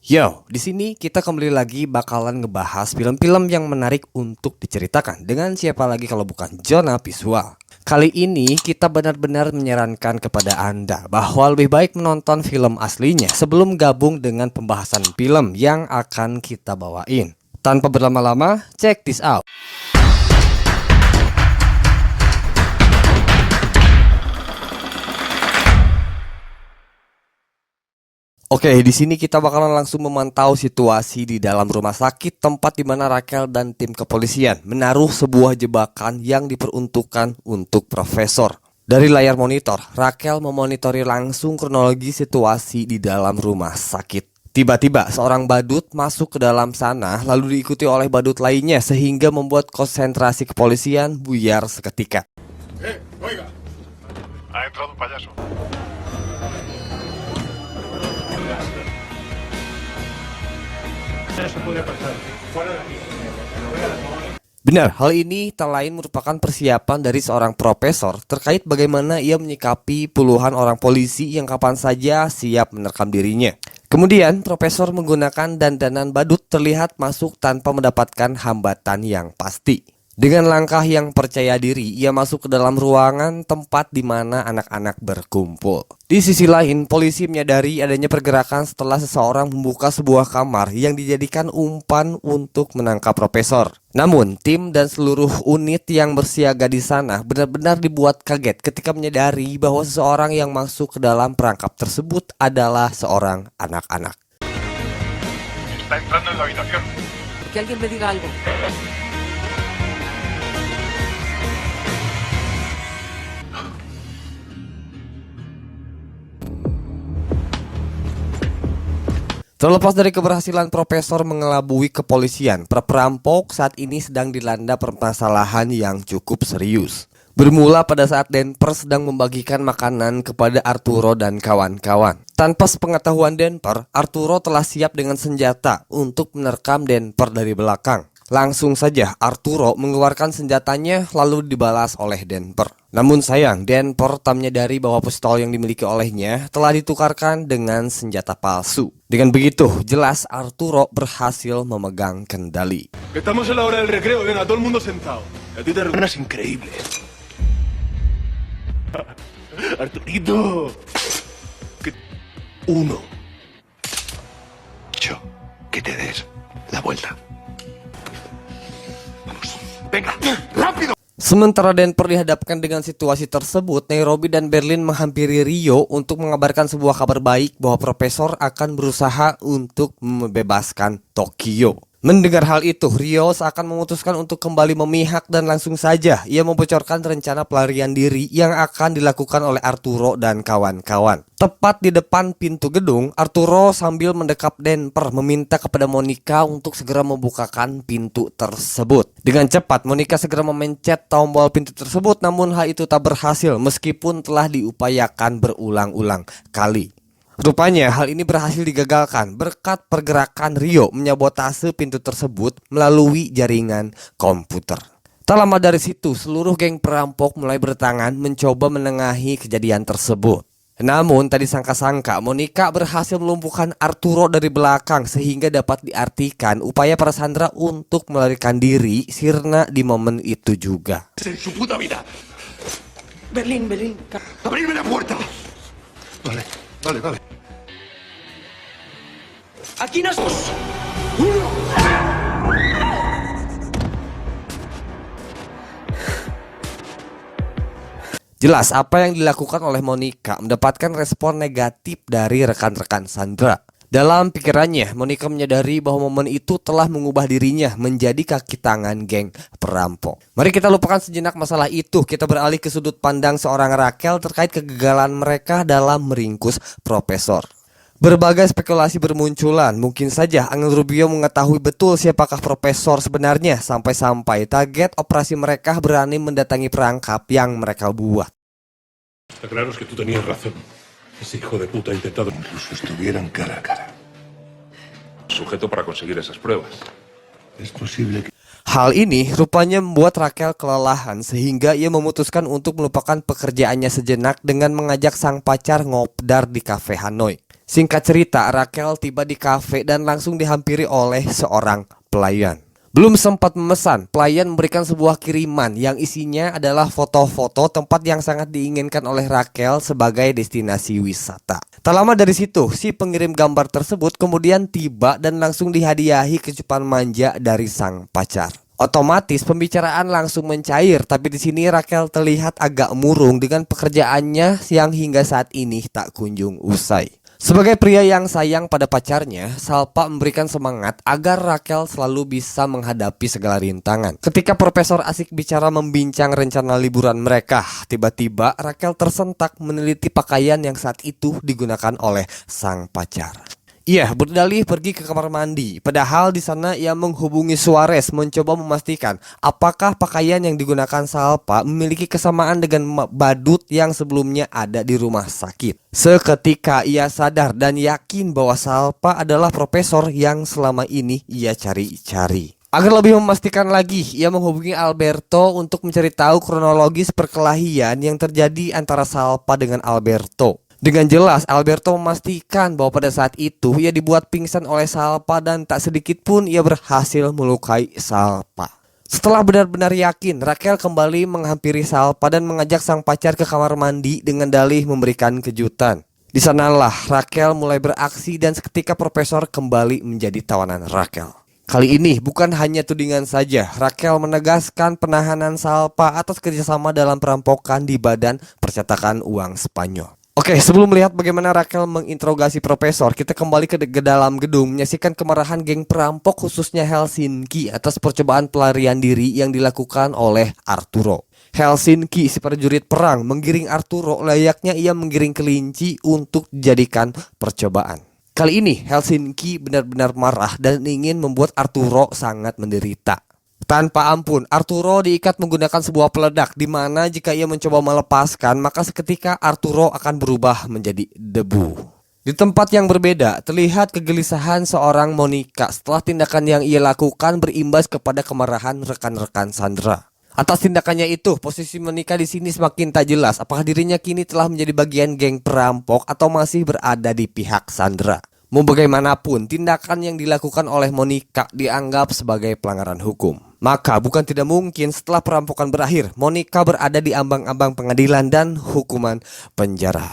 Yo, di sini kita kembali lagi bakalan ngebahas film-film yang menarik untuk diceritakan. Dengan siapa lagi kalau bukan Jonah Visual. Kali ini kita benar-benar menyarankan kepada Anda bahwa lebih baik menonton film aslinya sebelum gabung dengan pembahasan film yang akan kita bawain. Tanpa berlama-lama, check this out. Oke, di sini kita bakalan langsung memantau situasi di dalam rumah sakit tempat di mana Raquel dan tim kepolisian menaruh sebuah jebakan yang diperuntukkan untuk profesor. Dari layar monitor, Raquel memonitori langsung kronologi situasi di dalam rumah sakit. Tiba-tiba seorang badut masuk ke dalam sana lalu diikuti oleh badut lainnya sehingga membuat konsentrasi kepolisian buyar seketika. Oiga, ha entrado un payaso. Benar, hal ini tak lain merupakan persiapan dari seorang profesor terkait bagaimana ia menyikapi puluhan orang polisi yang kapan saja siap menerkam dirinya. Kemudian, profesor menggunakan dandanan badut terlihat masuk tanpa mendapatkan hambatan yang pasti. Dengan langkah yang percaya diri, ia masuk ke dalam ruangan tempat di mana anak-anak berkumpul. Di sisi lain, polisi menyadari adanya pergerakan setelah seseorang membuka sebuah kamar yang dijadikan umpan untuk menangkap profesor. Namun, tim dan seluruh unit yang bersiaga di sana benar-benar dibuat kaget ketika menyadari bahwa seseorang yang masuk ke dalam perangkap tersebut adalah seorang anak-anak. Está entrando en la habitación. Que alguien me diga algo. Terlepas dari keberhasilan profesor mengelabui kepolisian, para perampok saat ini sedang dilanda permasalahan yang cukup serius. Bermula pada saat Denper sedang membagikan makanan kepada Arturo dan kawan-kawan. Tanpa sepengetahuan Denper, Arturo telah siap dengan senjata untuk menerkam Denper dari belakang. Langsung saja Arturo mengeluarkan senjatanya lalu dibalas oleh Denper. Namun sayang, Denper tak menyadari bahwa pistol yang dimiliki olehnya telah ditukarkan dengan senjata palsu. Dengan begitu, jelas Arturo berhasil memegang kendali. Estamos en la hora del recreo, venga, todo el mundo sentado. A ti te recuerdas increíble. Arturito. Uno. Yo, que te des la vuelta. Vamos, venga, rápido. Sementara Denper dihadapkan dengan situasi tersebut, Nairobi dan Berlin menghampiri Rio untuk mengabarkan sebuah kabar baik bahwa profesor akan berusaha untuk membebaskan Tokyo. Mendengar hal itu, Rio seakan memutuskan untuk kembali memihak dan langsung saja ia membocorkan rencana pelarian diri yang akan dilakukan oleh Arturo dan kawan-kawan. Tepat di depan pintu gedung, Arturo sambil mendekap Denper meminta kepada Monica untuk segera membukakan pintu tersebut. Dengan cepat, Monica segera memencet tombol pintu tersebut, namun hal itu tak berhasil meskipun telah diupayakan berulang-ulang kali. Rupanya hal ini berhasil digagalkan berkat pergerakan Rio menyabotase pintu tersebut melalui jaringan komputer. Tak lama dari situ, seluruh geng perampok mulai bertangan mencoba menengahi kejadian tersebut. Namun tak disangka-sangka Monica berhasil melumpuhkan Arturo dari belakang sehingga dapat diartikan upaya para sandera untuk melarikan diri sirna di momen itu juga. En su puta vida. Berlín. Abrirme la puerta. Vale. Aquí nos... Jelas apa yang dilakukan oleh Monica mendapatkan respon negatif dari rekan-rekan Sandra. Dalam pikirannya, Monica menyadari bahwa momen itu telah mengubah dirinya menjadi kaki tangan geng perampok. Mari kita lupakan sejenak masalah itu. Kita beralih ke sudut pandang seorang Raquel terkait kegagalan mereka dalam meringkus profesor. Berbagai spekulasi bermunculan. Mungkin saja Angel Rubio mengetahui betul siapakah profesor sebenarnya sampai-sampai target operasi mereka berani mendatangi perangkap yang mereka buat. Está claro que tú tenías razón. Ese hijo de puta ha intentado incluso estuvieran cara a cara. Sujeto para conseguir esas pruebas. Es posible que... Hal ini rupanya membuat Raquel kelelahan sehingga ia memutuskan untuk melupakan pekerjaannya sejenak dengan mengajak sang pacar ngopdar di kafe Hanoi. Singkat cerita, Raquel tiba di kafe dan langsung dihampiri oleh seorang pelayan. Belum sempat memesan, pelayan memberikan sebuah kiriman yang isinya adalah foto-foto tempat yang sangat diinginkan oleh Raquel sebagai destinasi wisata. Tak lama dari situ, si pengirim gambar tersebut kemudian tiba dan langsung dihadiahi kecupan manja dari sang pacar. Otomatis pembicaraan langsung mencair, tapi di sini Raquel terlihat agak murung dengan pekerjaannya yang hingga saat ini tak kunjung usai. Sebagai pria yang sayang pada pacarnya, Salpa memberikan semangat agar Raquel selalu bisa menghadapi segala rintangan. Ketika Profesor asik bicara membincang rencana liburan mereka, tiba-tiba Raquel tersentak meneliti pakaian yang saat itu digunakan oleh sang pacar. Ia berdalih pergi ke kamar mandi, padahal di sana ia menghubungi Suarez mencoba memastikan apakah pakaian yang digunakan Salpa memiliki kesamaan dengan badut yang sebelumnya ada di rumah sakit. Seketika ia sadar dan yakin bahwa Salpa adalah profesor yang selama ini ia cari-cari. Agar lebih memastikan lagi, ia menghubungi Alberto untuk mencari tahu kronologis perkelahian yang terjadi antara Salpa dengan Alberto. Dengan jelas, Alberto memastikan bahwa pada saat itu ia dibuat pingsan oleh Salpa dan tak sedikit pun ia berhasil melukai Salpa. Setelah benar-benar yakin, Raquel kembali menghampiri Salpa dan mengajak sang pacar ke kamar mandi dengan dalih memberikan kejutan. Di sanalah Raquel mulai beraksi dan seketika Profesor kembali menjadi tawanan Raquel. Kali ini bukan hanya tudingan saja, Raquel menegaskan penahanan Salpa atas kerjasama dalam perampokan di Badan Percetakan Uang Spanyol. Oke, sebelum melihat bagaimana Raquel menginterogasi Profesor, kita kembali ke dalam gedung menyaksikan kemarahan geng perampok khususnya Helsinki atas percobaan pelarian diri yang dilakukan oleh Arturo. Helsinki si prajurit perang menggiring Arturo layaknya ia menggiring kelinci untuk dijadikan percobaan. Kali ini Helsinki benar-benar marah dan ingin membuat Arturo sangat menderita. Tanpa ampun, Arturo diikat menggunakan sebuah peledak di mana jika ia mencoba melepaskan, maka seketika Arturo akan berubah menjadi debu. Di tempat yang berbeda, terlihat kegelisahan seorang Monica setelah tindakan yang ia lakukan berimbas kepada kemarahan rekan-rekan Sandra. Atas tindakannya itu, posisi Monica di sini semakin tak jelas apakah dirinya kini telah menjadi bagian geng perampok atau masih berada di pihak Sandra. Mau bagaimanapun, tindakan yang dilakukan oleh Monica dianggap sebagai pelanggaran hukum. Maka bukan tidak mungkin setelah perampokan berakhir, Monica berada di ambang-ambang pengadilan dan hukuman penjara.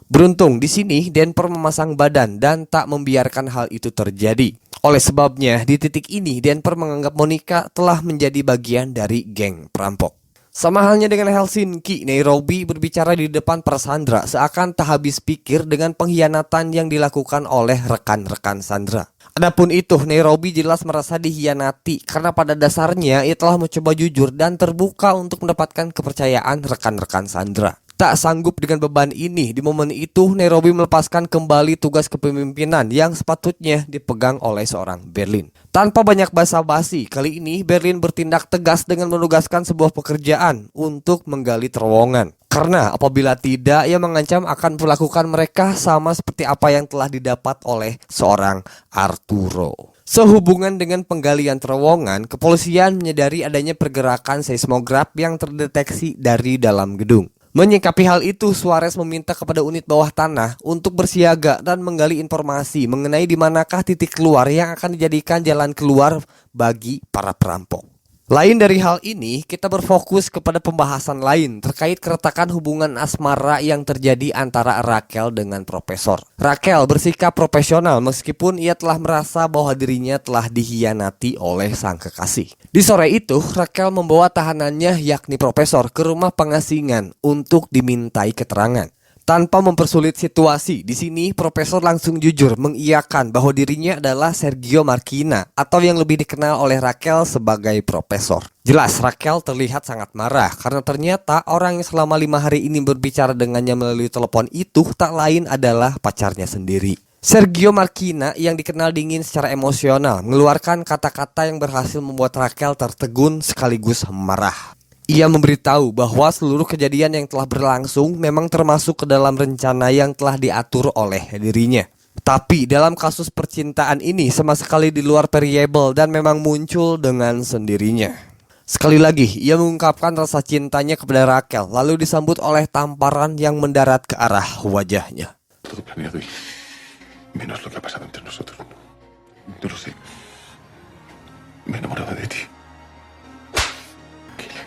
Beruntung di sini Denver memasang badan dan tak membiarkan hal itu terjadi. Oleh sebabnya, di titik ini Denver menganggap Monica telah menjadi bagian dari geng perampok. Sama halnya dengan Helsinki, Nairobi berbicara di depan para Sandra seakan tak habis pikir dengan pengkhianatan yang dilakukan oleh rekan-rekan Sandra. Adapun itu, Nairobi jelas merasa dikhianati karena pada dasarnya ia telah mencoba jujur dan terbuka untuk mendapatkan kepercayaan rekan-rekan Sandra. Tak sanggup dengan beban ini, di momen itu Nairobi melepaskan kembali tugas kepemimpinan yang sepatutnya dipegang oleh seorang Berlin. Tanpa banyak basa-basi, kali ini Berlin bertindak tegas dengan menugaskan sebuah pekerjaan untuk menggali terowongan. Karena apabila tidak, ia mengancam akan melakukan mereka sama seperti apa yang telah didapat oleh seorang Arturo. Sehubungan dengan penggalian terowongan, kepolisian menyadari adanya pergerakan seismograf yang terdeteksi dari dalam gedung. Menyikapi hal itu, Suarez meminta kepada unit bawah tanah untuk bersiaga dan menggali informasi mengenai di manakah titik keluar yang akan dijadikan jalan keluar bagi para perampok. Lain dari hal ini, kita berfokus kepada pembahasan lain terkait keretakan hubungan asmara yang terjadi antara Raquel dengan Profesor. Raquel bersikap profesional meskipun ia telah merasa bahwa dirinya telah dikhianati oleh sang kekasih. Di sore itu, Raquel membawa tahanannya yakni Profesor ke rumah pengasingan untuk dimintai keterangan. Tanpa mempersulit situasi, di sini Profesor langsung jujur mengiyakan bahwa dirinya adalah Sergio Marquina atau yang lebih dikenal oleh Raquel sebagai Profesor. Jelas Raquel terlihat sangat marah karena ternyata orang yang selama 5 hari ini berbicara dengannya melalui telepon itu tak lain adalah pacarnya sendiri. Sergio Marquina yang dikenal dingin secara emosional mengeluarkan kata-kata yang berhasil membuat Raquel tertegun sekaligus marah. Ia memberitahu bahwa seluruh kejadian yang telah berlangsung memang termasuk ke dalam rencana yang telah diatur oleh dirinya. Tapi dalam kasus percintaan ini sama sekali di luar variabel dan memang muncul dengan sendirinya. Sekali lagi, ia mengungkapkan rasa cintanya kepada Raquel lalu disambut oleh tamparan yang mendarat ke arah wajahnya. Todo planeado y Menos lo que ha pasado entre nosotros. No lo sé. Me he enamorado de ti. Gila.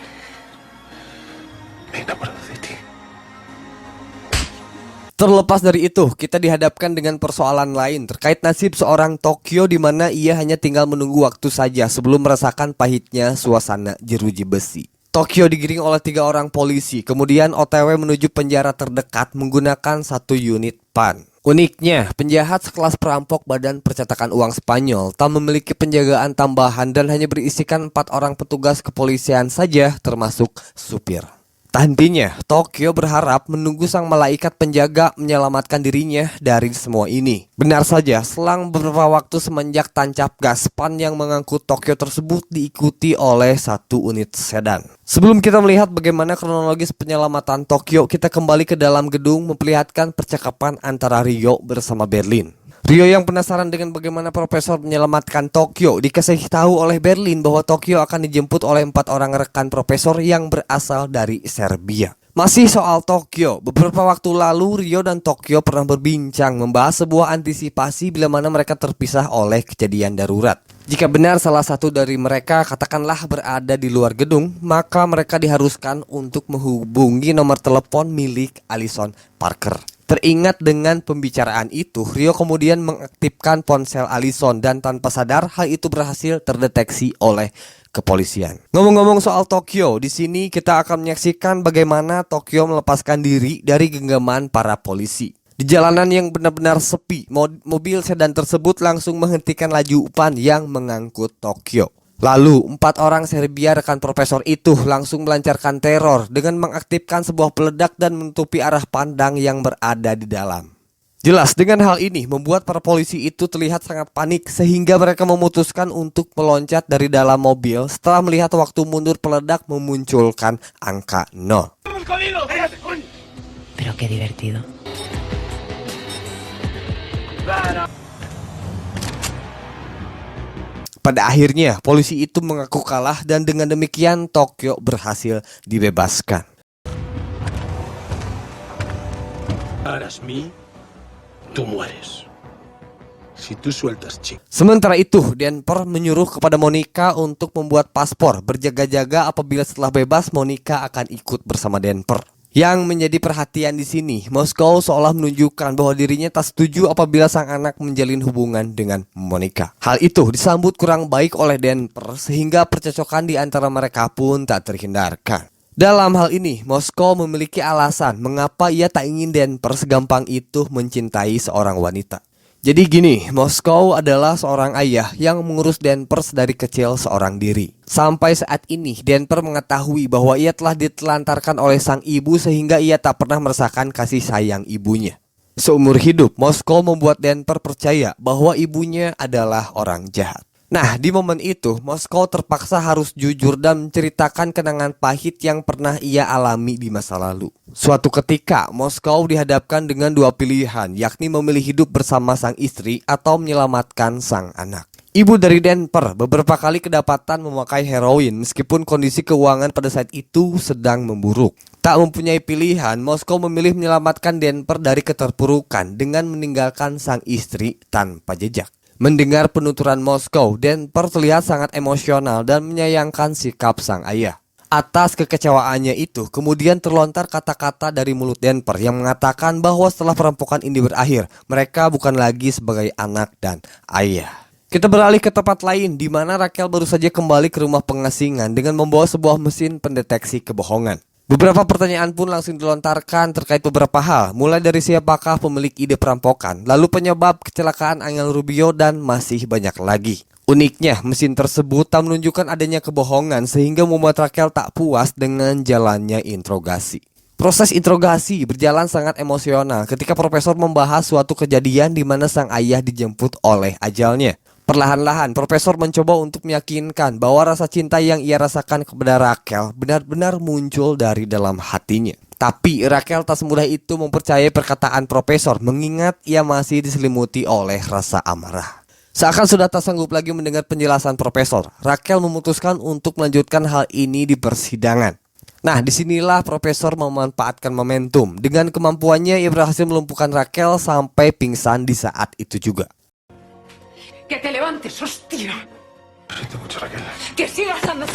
Me he enamorado de ti. Terlepas dari itu, kita dihadapkan dengan persoalan lain terkait nasib seorang Tokyo di mana ia hanya tinggal menunggu waktu saja sebelum merasakan pahitnya suasana jeruji besi. Tokyo digiring oleh 3 orang polisi, kemudian OTW menuju penjara terdekat menggunakan 1 unit PAN. Uniknya, penjahat sekelas perampok Badan Percetakan Uang Spanyol tak memiliki penjagaan tambahan dan hanya berisikan 4 orang petugas kepolisian saja termasuk supir. Tak hentinya, Tokyo berharap menunggu sang malaikat penjaga menyelamatkan dirinya dari semua ini. Benar saja, selang beberapa waktu semenjak tancap gas, PAN yang mengangkut Tokyo tersebut diikuti oleh 1 unit sedan. Sebelum kita melihat bagaimana kronologis penyelamatan Tokyo, kita kembali ke dalam gedung memperlihatkan percakapan antara Ryo bersama Berlin. Ryo yang penasaran dengan bagaimana Profesor menyelamatkan Tokyo dikasih tahu oleh Berlin bahwa Tokyo akan dijemput oleh 4 orang rekan Profesor yang berasal dari Serbia. Masih soal Tokyo, beberapa waktu lalu Ryo dan Tokyo pernah berbincang membahas sebuah antisipasi bila mana mereka terpisah oleh kejadian darurat. Jika benar salah satu dari mereka katakanlah berada di luar gedung, maka mereka diharuskan untuk menghubungi nomor telepon milik Allison Parker. Teringat dengan pembicaraan itu, Ryo kemudian mengaktifkan ponsel Allison dan tanpa sadar hal itu berhasil terdeteksi oleh kepolisian. Ngomong-ngomong soal Tokyo, di sini kita akan menyaksikan bagaimana Tokyo melepaskan diri dari genggaman para polisi. Di jalanan yang benar-benar sepi, mobil sedan tersebut langsung menghentikan laju PAN yang mengangkut Tokyo. Lalu 4 orang Serbia rekan Profesor itu langsung melancarkan teror dengan mengaktifkan sebuah peledak dan menutupi arah pandang yang berada di dalam. Jelas dengan hal ini membuat para polisi itu terlihat sangat panik sehingga mereka memutuskan untuk meloncat dari dalam mobil setelah melihat waktu mundur peledak memunculkan angka 0. Pero qué divertido. Pada akhirnya, polisi itu mengaku kalah dan dengan demikian Tokyo berhasil dibebaskan. Harás mí, tú mueres. Si tú sueltas, chico. Sementara itu, Denper menyuruh kepada Monica untuk membuat paspor, berjaga-jaga apabila setelah bebas Monica akan ikut bersama Denper. Yang menjadi perhatian di sini, Moskow seolah menunjukkan bahwa dirinya tak setuju apabila sang anak menjalin hubungan dengan Monica. Hal itu disambut kurang baik oleh Denper sehingga percocokan di antara mereka pun tak terhindarkan. Dalam hal ini, Moskow memiliki alasan mengapa ia tak ingin Denper segampang itu mencintai seorang wanita. Jadi gini, Moskow adalah seorang ayah yang mengurus Denper dari kecil seorang diri. Sampai saat ini, Denper mengetahui bahwa ia telah ditelantarkan oleh sang ibu sehingga ia tak pernah merasakan kasih sayang ibunya. Seumur hidup, Moskow membuat Denper percaya bahwa ibunya adalah orang jahat. Nah, di momen itu, Moskow terpaksa harus jujur dan menceritakan kenangan pahit yang pernah ia alami di masa lalu. Suatu ketika, Moskow dihadapkan dengan 2 pilihan, yakni memilih hidup bersama sang istri atau menyelamatkan sang anak. Ibu dari Denper beberapa kali kedapatan memakai heroin meskipun kondisi keuangan pada saat itu sedang memburuk. Tak mempunyai pilihan, Moskow memilih menyelamatkan Denper dari keterpurukan dengan meninggalkan sang istri tanpa jejak. Mendengar penuturan Moskow, Denper terlihat sangat emosional dan menyayangkan sikap sang ayah. Atas kekecewaannya itu, kemudian terlontar kata-kata dari mulut Denper yang mengatakan bahwa setelah perampokan ini berakhir, mereka bukan lagi sebagai anak dan ayah. Kita beralih ke tempat lain di mana Raquel baru saja kembali ke rumah pengasingan dengan membawa sebuah mesin pendeteksi kebohongan. Beberapa pertanyaan pun langsung dilontarkan terkait beberapa hal, mulai dari siapakah pemilik ide perampokan, lalu penyebab kecelakaan Angel Rubio, dan masih banyak lagi. Uniknya, mesin tersebut tak menunjukkan adanya kebohongan sehingga membuat Raquel tak puas dengan jalannya interogasi. Proses interogasi berjalan sangat emosional ketika Profesor membahas suatu kejadian di mana sang ayah dijemput oleh ajalnya. Perlahan-lahan, Profesor mencoba untuk meyakinkan bahwa rasa cinta yang ia rasakan kepada Raquel benar-benar muncul dari dalam hatinya. Tapi Raquel tak semudah itu mempercayai perkataan Profesor mengingat ia masih diselimuti oleh rasa amarah. Seakan sudah tak sanggup lagi mendengar penjelasan Profesor, Raquel memutuskan untuk melanjutkan hal ini di persidangan. Nah, disinilah Profesor memanfaatkan momentum. Dengan kemampuannya, ia berhasil melumpuhkan Raquel sampai pingsan di saat itu juga. Que te levantes, hostia. Lo siento mucho, Raquel. Que sigas andando.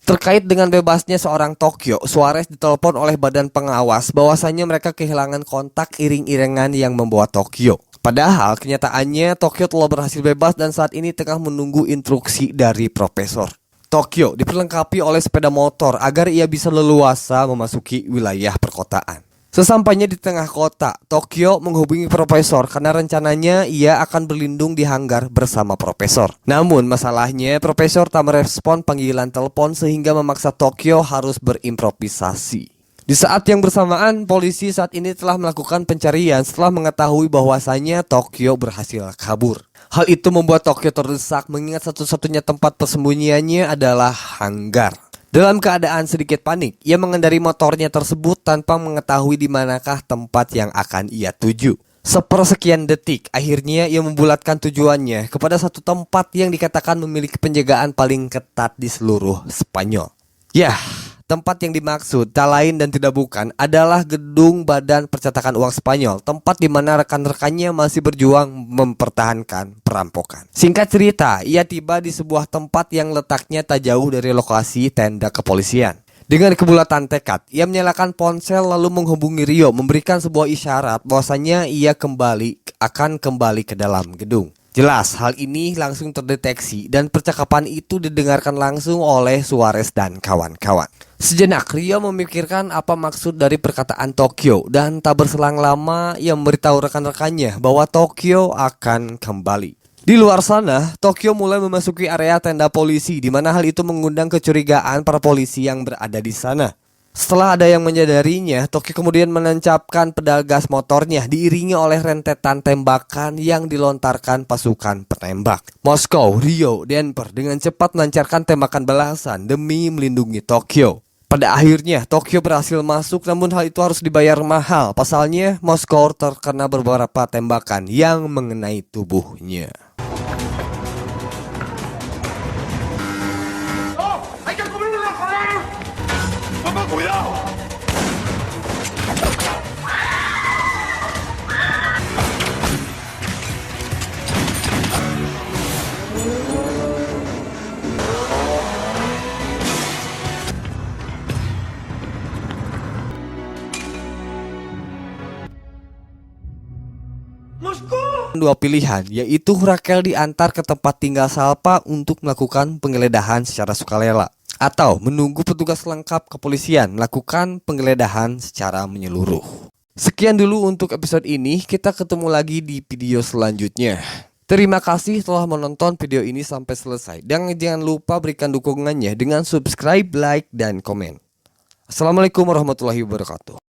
Terkait dengan bebasnya seorang Tokyo, Suarez ditelepon oleh badan pengawas bahwasannya mereka kehilangan kontak iring-iringan yang membawa Tokyo. Padahal kenyataannya Tokyo telah berhasil bebas dan saat ini tengah menunggu instruksi dari Profesor. Tokyo diperlengkapi oleh sepeda motor agar ia bisa leluasa memasuki wilayah perkotaan. Sesampainya di tengah kota, Tokyo menghubungi Profesor karena rencananya ia akan berlindung di hanggar bersama Profesor. Namun masalahnya Profesor tak merespon panggilan telepon sehingga memaksa Tokyo harus berimprovisasi. Di saat yang bersamaan, polisi saat ini telah melakukan pencarian setelah mengetahui bahwasannya Tokyo berhasil kabur. Hal itu membuat Tokyo terdesak mengingat satu-satunya tempat persembunyiannya adalah hanggar. Dalam keadaan sedikit panik, ia mengendari motornya tersebut tanpa mengetahui di manakah tempat yang akan ia tuju. Sepersekian detik, akhirnya ia membulatkan tujuannya kepada satu tempat yang dikatakan memiliki penjagaan paling ketat di seluruh Spanyol. Yah, tempat yang dimaksud tak lain dan tidak bukan adalah gedung Badan Percetakan Uang Spanyol, tempat di mana rekan-rekannya masih berjuang mempertahankan perampokan. Singkat cerita, ia tiba di sebuah tempat yang letaknya tak jauh dari lokasi tenda kepolisian. Dengan kebulatan tekad, ia menyalakan ponsel lalu menghubungi Rio, memberikan sebuah isyarat bahwasanya ia akan kembali ke dalam gedung. Jelas, hal ini langsung terdeteksi dan percakapan itu didengarkan langsung oleh Suarez dan kawan-kawan. Sejenak Rio memikirkan apa maksud dari perkataan Tokyo dan tak berselang lama ia memberitahu rekan-rekannya bahwa Tokyo akan kembali. Di luar sana, Tokyo mulai memasuki area tenda polisi di mana hal itu mengundang kecurigaan para polisi yang berada di sana. Setelah ada yang menyadarinya, Tokyo kemudian menancapkan pedal gas motornya diiringi oleh rentetan tembakan yang dilontarkan pasukan penembak. Moskow, Rio, Denver dengan cepat melancarkan tembakan balasan demi melindungi Tokyo. Pada akhirnya, Tokyo berhasil masuk namun hal itu harus dibayar mahal. Pasalnya, Moskow terkena beberapa tembakan yang mengenai tubuhnya. ¡Cuidado! Dua pilihan, yaitu Raquel diantar ke tempat tinggal Salpa untuk melakukan penggeledahan secara sukarela, atau menunggu petugas lengkap kepolisian melakukan penggeledahan secara menyeluruh. Sekian dulu untuk episode ini, kita ketemu lagi di video selanjutnya. Terima kasih telah menonton video ini sampai selesai. Dan jangan lupa berikan dukungannya dengan subscribe, like, dan komen. Assalamualaikum warahmatullahi wabarakatuh.